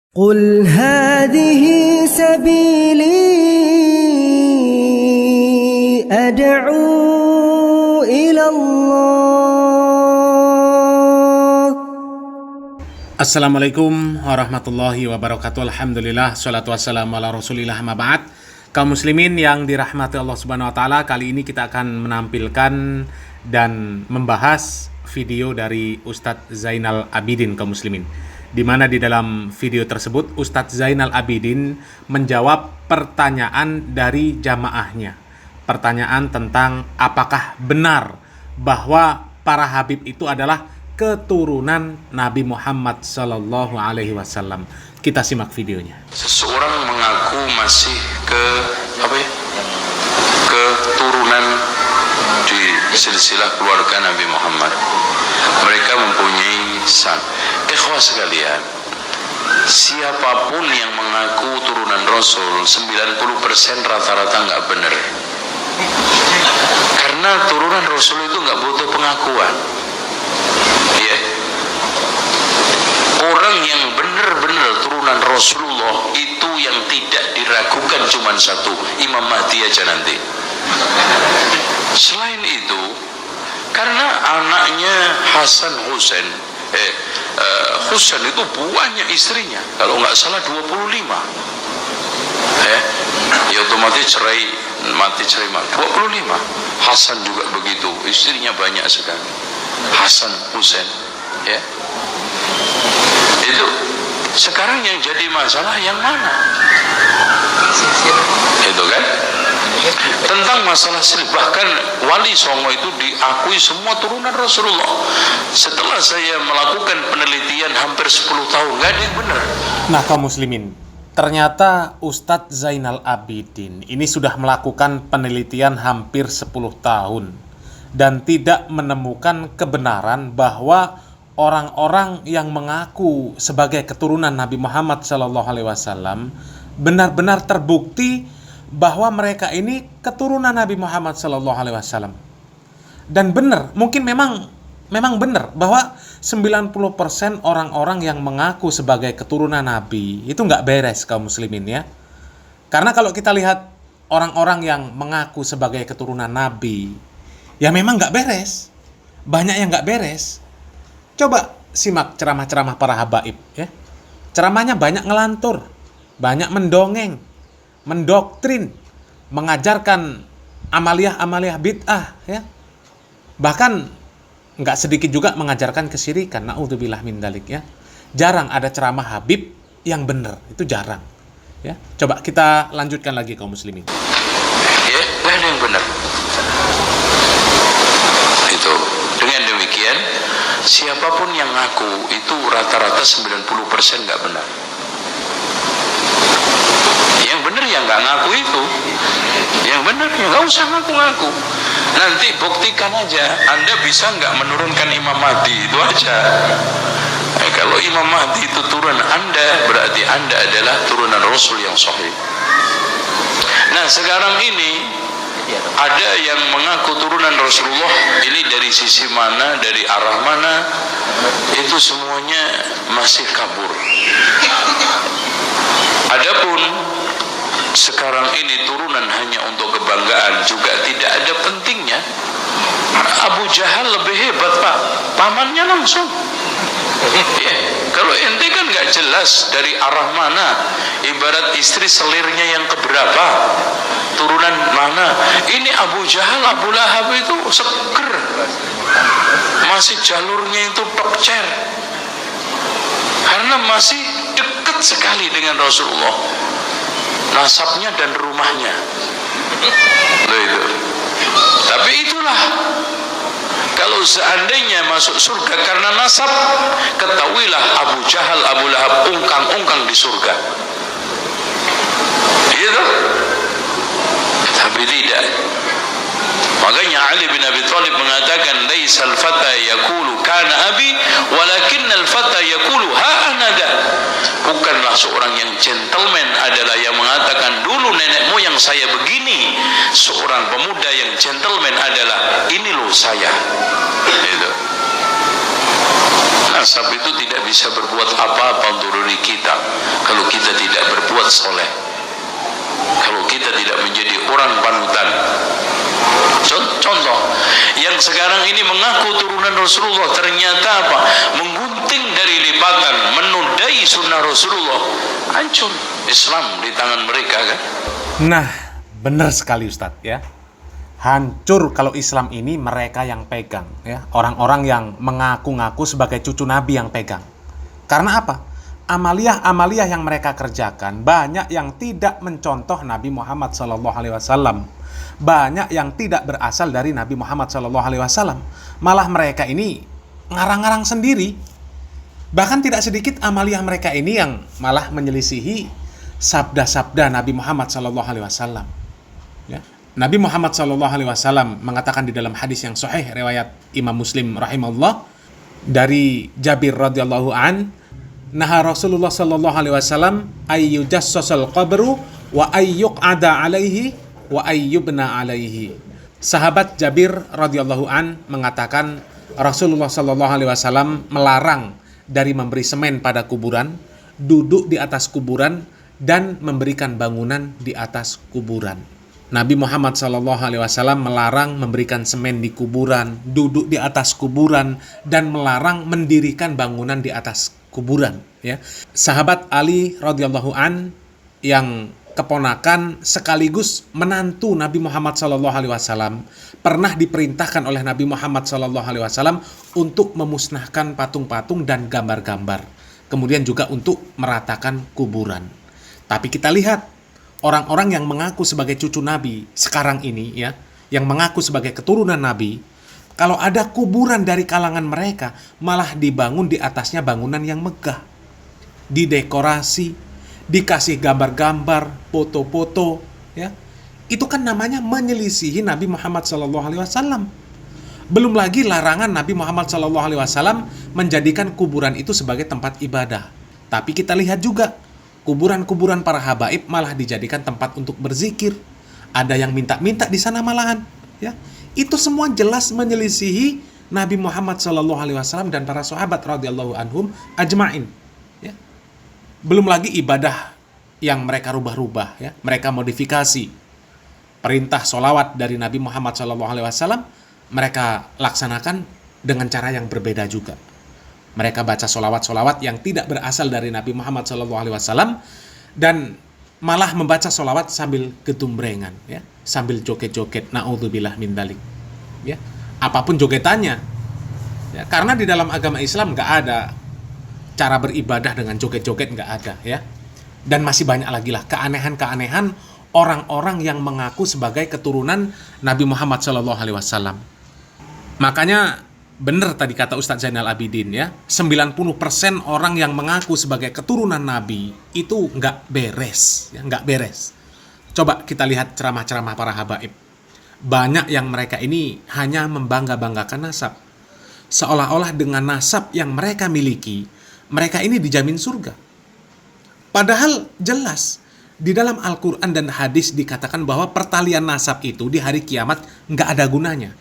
قل هذه سبيلي أدعو إلى الله. Assalamualaikum warahmatullahi wabarakatuh. Alhamdulillah, salatu wassalamu ala rasulillah, amma ba'd. Kaum muslimin yang dirahmati Allah subhanahu wa ta'ala, kali ini kita akan menampilkan dan membahas video dari Ustadz Zainal Abidin, kaum muslimin, di mana di dalam video tersebut Ustadz Zainal Abidin menjawab pertanyaan dari jamaahnya. Pertanyaan tentang apakah benar bahwa para habib itu adalah keturunan Nabi Muhammad Sallallahu Alaihi Wasallam. Kita simak videonya. Seseorang mengaku masih keturunan di silsilah keluarga Nabi Muhammad. Mereka mempunyai san. Ikhwah sekalian, siapapun yang mengaku turunan Rasul, 90% rata-rata nggak benar. Karena turunan Rasul itu nggak butuh pengakuan. Ya. Orang yang benar-benar turunan Rasulullah itu yang tidak diragukan cuma satu, Imam Mahdi aja nanti. Selain itu, karena anaknya Hasan Husain, Husain itu banyak istrinya, kalau nggak salah 25. Ya otomatis mati cerai 25. Hasan juga begitu, istrinya banyak sekali. Hasan Husain, ya. Itu sekarang yang jadi masalah yang mana? Itu kan? Tentang masalah silsilah, bahkan Wali Songo itu diakui semua turunan Rasulullah. Setelah saya melakukan penelitian hampir 10 tahun, nggak ada yang benar. Nah, kaum muslimin, ternyata Ustadz Zainal Abidin ini sudah melakukan penelitian hampir 10 tahun dan tidak menemukan kebenaran bahwa orang-orang yang mengaku sebagai keturunan Nabi Muhammad SAW benar-benar terbukti bahwa mereka ini keturunan Nabi Muhammad SAW. Dan benar, mungkin memang benar bahwa 90% orang-orang yang mengaku sebagai keturunan Nabi itu nggak beres, kaum muslimin ya. Karena kalau kita lihat orang-orang yang mengaku sebagai keturunan Nabi, ya memang nggak beres. Banyak yang nggak beres. Coba simak ceramah-ceramah para habaib ya. Ceramahnya banyak ngelantur, banyak mendongeng, mendoktrin, mengajarkan amaliyah-amaliyah bid'ah ya. Bahkan nggak sedikit juga mengajarkan kesyirikan, naudzubillah min dzalik ya. Jarang ada ceramah habib yang benar, itu jarang ya. Coba kita lanjutkan lagi kaum muslimin. Ya, nggak ada yang benar. Itu. Dengan demikian, siapapun yang ngaku itu rata-rata 90% nggak benar. Yang benar yang nggak ngaku itu, yang benar ya nggak usah ngaku-ngaku. Nanti buktikan aja, Anda bisa nggak menurunkan Imam Mahdi, itu aja. Kalau Imam Mahdi itu turunan Anda, berarti Anda adalah turunan Rasul yang sahih. Nah sekarang ini ada yang mengaku turunan Rasulullah, ini dari sisi mana, dari arah mana, itu semuanya masih kabur. Adapun sekarang ini turunan hanya untuk kebanggaan juga tidak ada pentingnya. Abu Jahal lebih hebat pak, pamannya langsung. Ya, kalau ente kan nggak jelas dari arah mana, ibarat istri selirnya yang keberapa, turunan mana. Ini Abu Jahal, Abu Lahab itu seger, masih jalurnya itu pekcer, karena masih dekat sekali dengan Rasulullah, nasabnya dan rumahnya. Itu. Tapi itulah, kalau seandainya masuk surga karena nasab, ketahuilah Abu Jahal, Abu Lahab ungkang-ungkang di surga. Gitu. Tapi tidak. Makanya Ali bin Abi Thalib mengatakan, laisal fata yaqulu kana abi, walakinnal fata yaqulu ha anada. Bukanlah seorang yang gentleman adalah yang mengatakan dulu nenek moyang saya begini. Seorang pemuda yang gentleman adalah ini loh saya. Gitu. Nasab itu tidak bisa berbuat apa-apa untuk diri kita. soleh. Kalau kita tidak menjadi orang panutan. Contoh, yang sekarang ini mengaku turunan Rasulullah ternyata apa? Menggunting dari lipatan, menodai sunnah Rasulullah. Hancur Islam di tangan mereka kan? Nah, benar sekali Ustadz ya. Hancur kalau Islam ini mereka yang pegang ya. Orang-orang yang mengaku-ngaku sebagai cucu Nabi yang pegang. Karena apa? Amaliyah-amaliyah yang mereka kerjakan banyak yang tidak mencontoh Nabi Muhammad SAW. Banyak yang tidak berasal dari Nabi Muhammad SAW. Malah mereka ini ngarang-ngarang sendiri. Bahkan tidak sedikit amaliyah mereka ini yang malah menyelisihi sabda-sabda Nabi Muhammad SAW. Ya. Nabi Muhammad SAW mengatakan di dalam hadis yang sahih riwayat Imam Muslim rahimahullah dari Jabir radhiyallahu an, naha Rasulullah SAW ayyujassasal qabru wa ayyuq'ada alaihi wa ayyubna alaihi. Sahabat Jabir radhiyallahu an mengatakan Rasulullah SAW melarang dari memberi semen pada kuburan, duduk di atas kuburan, dan memberikan bangunan di atas kuburan. Nabi Muhammad SAW melarang memberikan semen di kuburan, duduk di atas kuburan, dan melarang mendirikan bangunan di atas kuburan. Ya. Sahabat Ali radhiyallahu an yang keponakan sekaligus menantu Nabi Muhammad SAW pernah diperintahkan oleh Nabi Muhammad SAW untuk memusnahkan patung-patung dan gambar-gambar, kemudian juga untuk meratakan kuburan. Tapi kita lihat orang-orang yang mengaku sebagai cucu Nabi sekarang ini ya, yang mengaku sebagai keturunan Nabi, kalau ada kuburan dari kalangan mereka malah dibangun di atasnya bangunan yang megah, didekorasi, dikasih gambar-gambar, foto-foto, ya. Itu kan namanya menyelisihi Nabi Muhammad SAW. Belum lagi larangan Nabi Muhammad SAW menjadikan kuburan itu sebagai tempat ibadah. Tapi kita lihat juga kuburan-kuburan para habaib malah dijadikan tempat untuk berzikir. Ada yang minta-minta di sana malahan, ya. Itu semua jelas menyelisihi Nabi Muhammad SAW dan para sahabat radhiyallahu anhum ajma'in. Ya. Belum lagi ibadah yang mereka rubah-rubah, ya. Mereka modifikasi. Perintah sholawat dari Nabi Muhammad SAW mereka laksanakan dengan cara yang berbeda juga. Mereka baca sholawat-sholawat yang tidak berasal dari Nabi Muhammad SAW dan malah membaca sholawat sambil getumbrengan, ya, sambil joget-joget. Na'udzubillah min dzalik. Ya, apapun jogetannya. Ya, karena di dalam agama Islam nggak ada cara beribadah dengan joget-joget, nggak ada, ya. Dan masih banyak lagi lah keanehan-keanehan orang-orang yang mengaku sebagai keturunan Nabi Muhammad SAW. Makanya benar tadi kata Ustadz Zainal Abidin, ya, 90% orang yang mengaku sebagai keturunan Nabi itu nggak beres, ya, nggak beres. Coba kita lihat ceramah-ceramah para habaib. Banyak yang mereka ini hanya membangga-banggakan nasab. Seolah-olah dengan nasab yang mereka miliki, mereka ini dijamin surga. Padahal jelas di dalam Al-Quran dan hadis dikatakan bahwa pertalian nasab itu di hari kiamat nggak ada gunanya.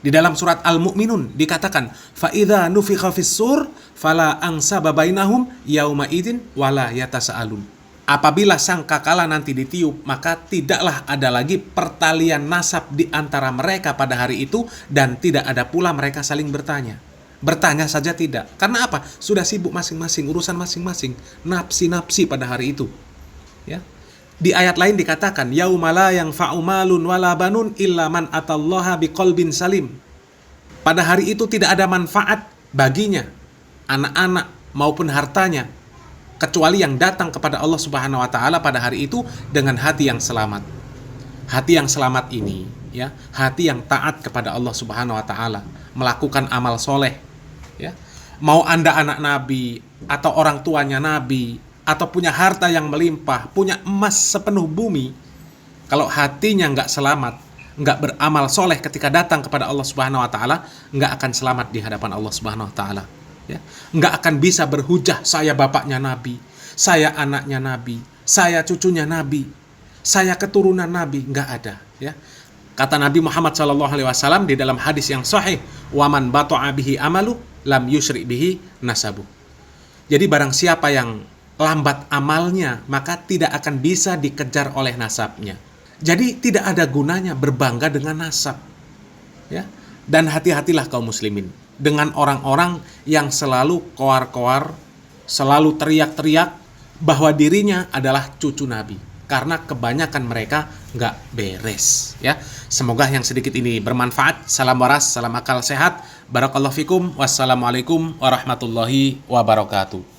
Di dalam surat Al-Mu'minun dikatakan, فَإِذَا نُفِخَ فِي الصُّورِ فَلَا أَنْسَابَ بَيْنَهُمْ يَوْمَئِذٍ وَلَا يَتَسَأَلُونَ. Apabila sangkakala nanti ditiup, maka tidaklah ada lagi pertalian nasab di antara mereka pada hari itu, dan tidak ada pula mereka saling bertanya. Bertanya saja tidak. Karena apa? Sudah sibuk masing-masing, urusan masing-masing, nafsi-nafsi pada hari itu. Ya. Di ayat lain dikatakan yauma la yanfa'u malun wala banun illa man atallaha biqalbin salim. Pada hari itu tidak ada manfaat baginya, anak-anak maupun hartanya, kecuali yang datang kepada Allah Subhanahu wa taala pada hari itu dengan hati yang selamat. Hati yang selamat ini, ya, hati yang taat kepada Allah Subhanahu wa taala, melakukan amal soleh, ya. Mau Anda anak Nabi atau orang tuanya Nabi, atau punya harta yang melimpah, punya emas sepenuh bumi, kalau hatinya nggak selamat, nggak beramal soleh ketika datang kepada Allah Subhanahu wa taala, nggak akan selamat di hadapan Allah Subhanahu wa taala. Ya. Nggak akan bisa berhujah, saya bapaknya Nabi, saya anaknya Nabi, saya cucunya Nabi, saya keturunan Nabi, nggak ada. Ya. Kata Nabi Muhammad SAW di dalam hadis yang sahih, waman bato'a bihi amalu lam yusyrik bihi nasabu. Jadi barang siapa yang lambat amalnya, maka tidak akan bisa dikejar oleh nasabnya. Jadi tidak ada gunanya berbangga dengan nasab. Ya. Dan hati-hatilah kaum muslimin dengan orang-orang yang selalu koar-koar, selalu teriak-teriak bahwa dirinya adalah cucu Nabi. Karena kebanyakan mereka nggak beres. Ya, semoga yang sedikit ini bermanfaat. Salam waras, salam akal sehat. Barakallahu fikum. Wassalamualaikum warahmatullahi wabarakatuh.